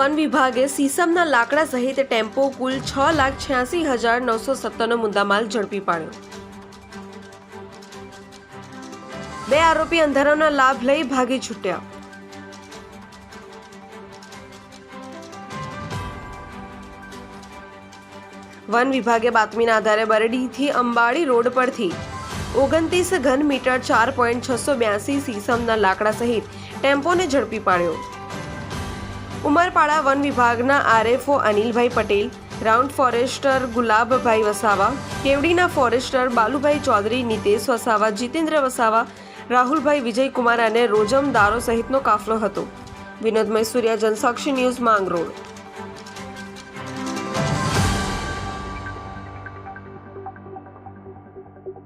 One વિભાગે સીસમના લાકડા સહિત ટેમ્પો કુલ 6,86,970નો મુદ્દામાલ ઝડપી પાડ્યો। 2 આરોપી અંધારાના લાભ લઈ ભાગી છૂટ્યા। વન વિભાગે બાતમીના આધારે બરડીથી અંબાડી રોડ પરથી 29 ઘન મીટર 4.682 સીસમના લાકડા સહિત ટેમ્પોને ઝડપી પાડ્યો। ઉમરપાડા વન વિભાગના RFO Anilbhai Patel, round forester Gulabbhai Vasava, કેવડીના ફોરેસ્ટર બાલુભાઈ ચૌધરી, નીતેશ વસાવા, જીતેન્દ્ર વસાવા, રાહુલભાઈ વિજયકુમાર અને રોજમ દારો સહિતનો કાફલો હતો। વિનોદ મૈસુરિયા, જનસાક્ષી ન્યૂઝ, માંગરોળ।